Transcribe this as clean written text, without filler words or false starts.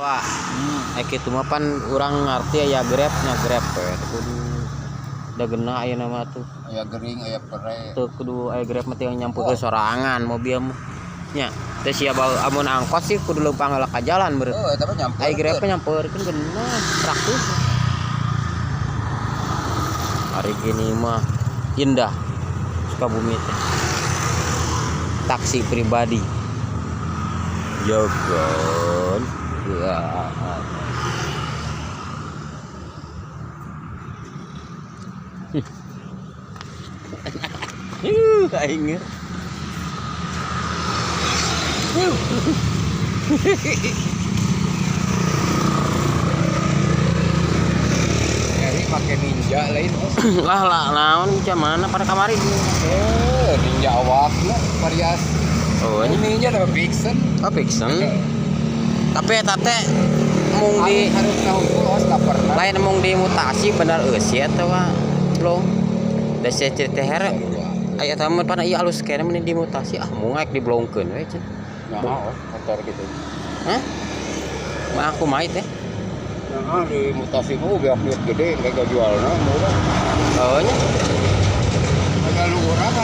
Wah, kitu mah pan urang ngarti aya grabnya grab kudu da geuna aya nama tuh. Aya gering, aya pere. Tuh kudu aya grab mah tinggal nyampukeun sorangan mobil mah. Nya, teu sia amun angkot sih kudu leumpang heula ka jalan beureut. Oh, eta mah nyamper. Aya grab mah nyampeurkeun geuna praktis. Hari gini mah indah Sukabumi teh. Taksi pribadi. Jogon. Aing. Nyari make ninja lain. Lah naon mana pada kamari. Ninja awakna variasi. Oh, ninja da fiction. Oh, fiction. Tapi eta teh mung di harus tahu los tak pernah. lain mung dimutasi bener eusi eta mah belum. Da sia cerita here. Aya tah mun pana ieu alus kene mending dimutasi mung aek diblongkeun we cenah. Nah, motor gitu. Hah? Mah aku mah teh. Nah, di mutasi biar gede kayak jualna murah. Oh nya. Ada lu urang